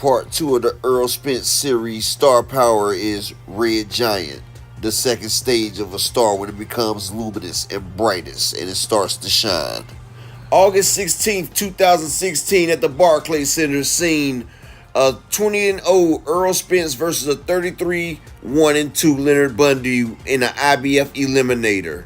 part 2 of the Errol Spence series. Starpower is Red Giant, the second stage of a star when it becomes luminous and brightest and it starts to shine. August 16th, 2016 at the Barclays Center, seen a 20-0 Errol Spence versus a 33-1-2 Leonard Bundy in an IBF Eliminator.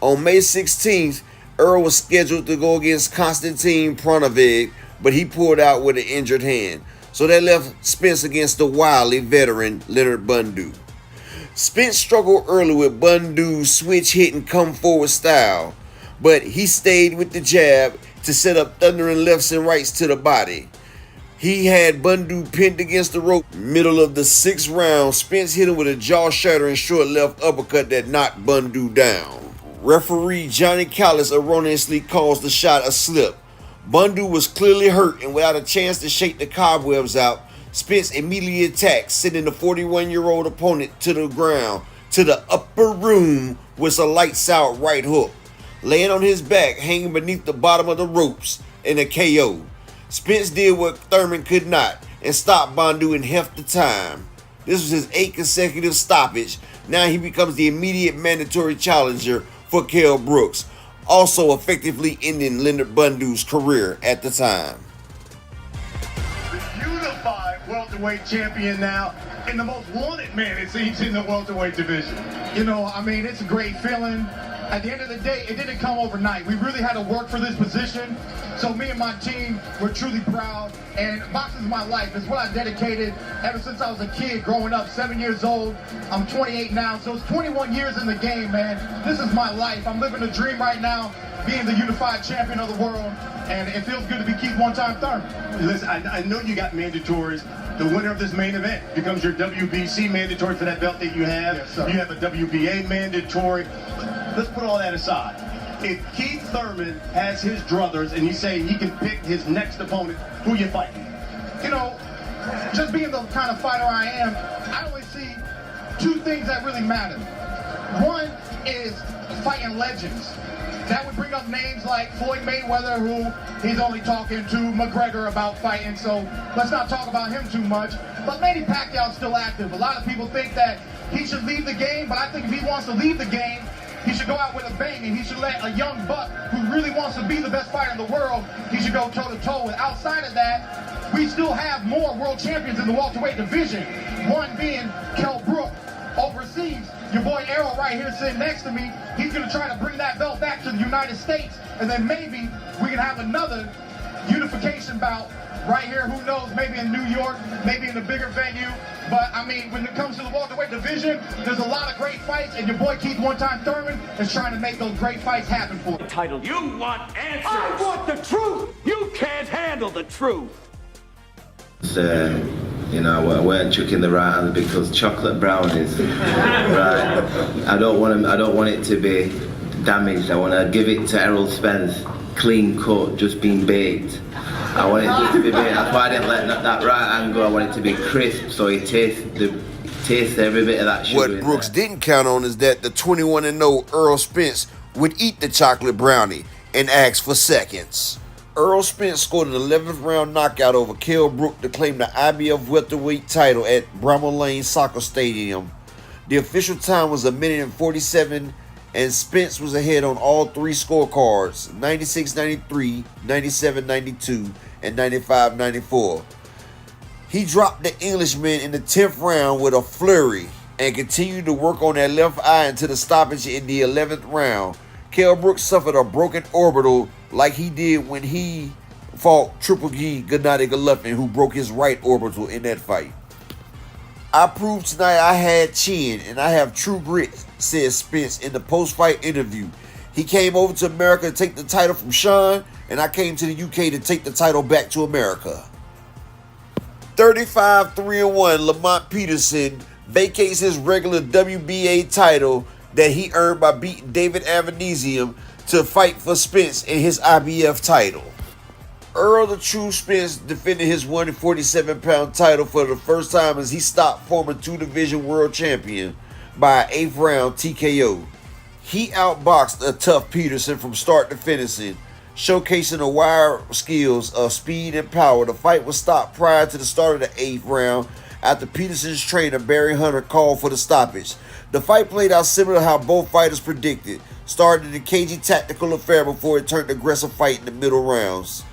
On May 16th, Errol was scheduled to go against Konstantin Pronovic, but he pulled out with an injured hand. So that left Spence against the wily veteran Leonard Bundy. Spence struggled early with Bundy's switch hitting come forward style, but he stayed with the jab to set up thundering lefts and rights to the body. He had Bundy pinned against the rope. Middle of the 6th round, Spence hit him with a jaw-shattering short left uppercut that knocked Bundy down. Referee Johnny Callis erroneously calls the shot a slip. Bundy was clearly hurt, and without a chance to shake the cobwebs out, Spence immediately attacked, sending the 41-year-old opponent to the ground, to the upper room with a lights-out right hook. Laying on his back, hanging beneath the bottom of the ropes, in a KO. Spence did what Thurman could not, and stopped Bundy in half the time. This was his 8th consecutive stoppage. Now he becomes the immediate mandatory challenger for Kell Brooks, also effectively ending Leonard Bundy's career at the time. The unified welterweight champion now, and the most wanted man, it seems, in the welterweight division. You know, I mean, it's a great feeling. At the end of the day, it didn't come overnight. We really had to work for this position. So me and my team were truly proud. And boxing is my life. It's what I dedicated ever since I was a kid growing up, 7 years old. I'm 28 now, so it's 21 years in the game, man. This is my life. I'm living a dream right now, being the unified champion of the world. And it feels good to be Keith one-time Thurman. Listen, I know you got mandatories. The winner of this main event becomes your WBC mandatory for that belt that you have. Yes, sir. You have a WBA mandatory. Let's put all that aside. If Keith Thurman has his druthers and he's saying he can pick his next opponent, who you fighting? You know, just being the kind of fighter I am, I only see two things that really matter. One is fighting legends. That would bring up names like Floyd Mayweather, who he's only talking to McGregor about fighting, so let's not talk about him too much. But Manny Pacquiao's still active. A lot of people think that he should leave the game, but I think if he wants to leave the game, he should go out with a bang, and he should let a young buck who really wants to be the best fighter in the world, he should go toe-to-toe with. Outside of that, we still have more world champions in the welterweight division, one being Kell Brooks. Overseas, your boy Errol right here sitting next to me, he's going to try to bring that belt back to the United States, and then maybe we can have another unification bout right here, who knows, maybe in New York, maybe in a bigger venue. But I mean, when it comes to the welterweight division, there's a lot of great fights, and your boy Keith one-time Thurman is trying to make those great fights happen for you. Title. You want answers. I want the truth. You can't handle the truth. You know, I weren't chucking the right answer because chocolate brownies, right? I don't want it to be damaged. I want to give it to Errol Spence, clean cut, just been baked. I want it just to be baked. That's why I didn't let that right angle. I want it to be crisp, so you taste every bit of that sugar. What Brooks didn't count on is that the 21-0 Errol Spence would eat the chocolate brownie and ask for seconds. Errol Spence scored an 11th round knockout over Kell Brooks to claim the IBF welterweight title at Bramall Lane Soccer Stadium. The official time was 1:47, and Spence was ahead on all three scorecards, 96-93, 97-92, and 95-94. He dropped the Englishman in the 10th round with a flurry and continued to work on that left eye until the stoppage in the 11th round. Kell Brooks suffered a broken orbital like he did when he fought Triple G Gennady Golovkin, who broke his right orbital in that fight. I proved tonight I had chin and I have true grit, said Spence in the post-fight interview. He came over to America to take the title from Sean, and I came to the UK to take the title back to America. 35-3-1, Lamont Peterson vacates his regular WBA title that he earned by beating David Avanesium to fight for Spence in his IBF title. Errol the True Spence defended his 147-pound title for the first time as he stopped former two-division world champion by an 8th round TKO. He outboxed a tough Peterson from start to finishing, showcasing the wide skills of speed and power. The fight was stopped prior to the start of the 8th round after Peterson's trainer Barry Hunter called for the stoppage. The fight played out similar to how both fighters predicted, starting in a cagey tactical affair before it turned aggressive fight in the middle rounds.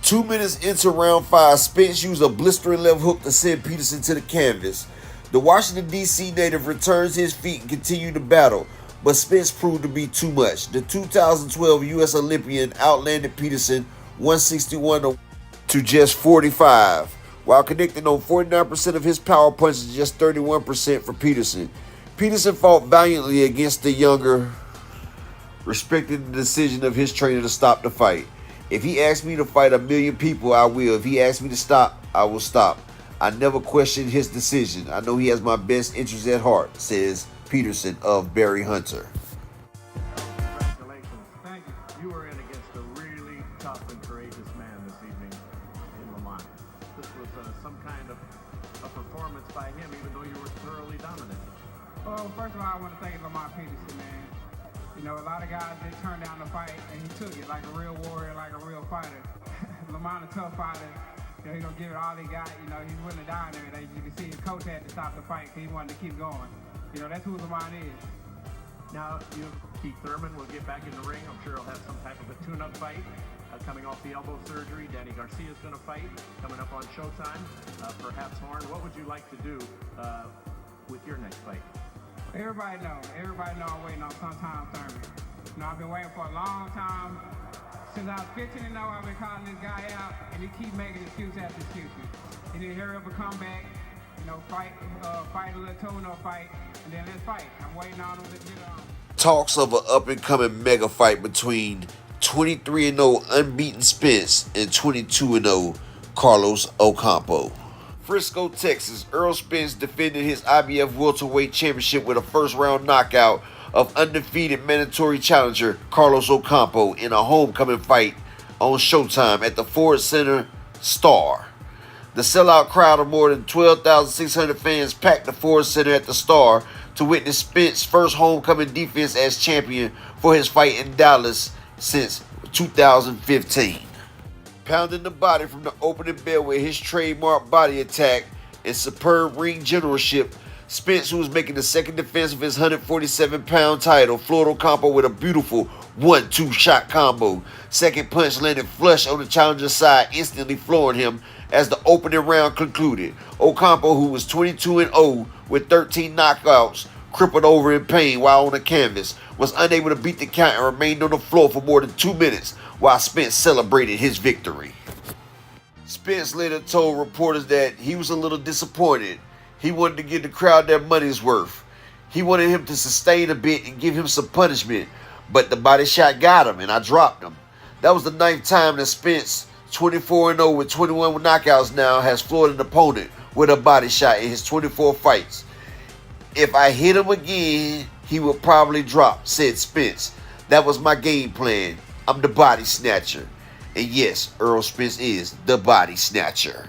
2 minutes into round 5, Spence used a blistering left hook to send Peterson to the canvas. The Washington, D.C. native returns his feet and continued the battle, but Spence proved to be too much. The 2012 U.S. Olympian outlanded Peterson 161 to just 45, while connecting on 49% of his power punches and just 31% for Peterson. Peterson fought valiantly against the younger, respecting the decision of his trainer to stop the fight. If he asks me to fight 1 million people, I will. If he asks me to stop, I will stop. I never questioned his decision. I know he has my best interest at heart, says Peterson of Barry Hunter. Congratulations. Thank you. You were in against a really tough and courageous man this evening in Lamont. This was some kind of a performance by him, even though you were thoroughly dominant. Well, first of all, I want to thank Lamont Peterson, man. You know, a lot of guys, they turned down the fight, and he took it like a real warrior, like a real fighter. Lamont, a tough fighter. You know, he's going to give it all he got. You know, he's willing to die and everything. You can see his coach had to stop the fight because he wanted to keep going. You know, that's who Lamont is. Now, Keith Thurman will get back in the ring. I'm sure he'll have some type of a tune-up fight. Coming off the elbow surgery, Danny Garcia's going to fight. Coming up on Showtime, perhaps Horn. What would you like to do with your next fight? Everybody know I'm waiting on sometime Thurman. You know, I've been waiting for a long time. Since I was 15 and 0, I've been calling this guy out, and he keep making excuse after excuse. He need to hurry up and come back, you know, fight a little toe-no fight, and then let's fight. I'm waiting on him to get on. Talks of an up-and-coming mega fight between 23-0 unbeaten Spence and 22-0 Carlos Ocampo. Frisco, Texas, Errol Spence defended his IBF welterweight championship with a first-round knockout of undefeated mandatory challenger Carlos Ocampo in a homecoming fight on Showtime at the Ford Center Star. The sellout crowd of more than 12,600 fans packed the Ford Center at the Star to witness Spence's first homecoming defense as champion for his fight in Dallas since 2015. Pounding the body from the opening bell with his trademark body attack and superb ring generalship, Spence, who was making the second defense of his 147-pound title, floored Ocampo with a beautiful 1-2 shot combo. Second punch landed flush on the challenger's side, instantly flooring him as the opening round concluded. Ocampo, who was 22-0 with 13 knockouts, crippled over in pain while on the canvas, was unable to beat the count and remained on the floor for more than 2 minutes while Spence celebrated his victory. Spence later told reporters that he was a little disappointed. He wanted to give the crowd their money's worth. He wanted him to sustain a bit and give him some punishment, but the body shot got him and I dropped him. That was the 9th time that Spence, 24-0 with 21 knockouts now, has floored an opponent with a body shot in his 24 fights. If I hit him again, he would probably drop, said Spence. That was my game plan. I'm the body snatcher. And yes, Errol Spence is the body snatcher.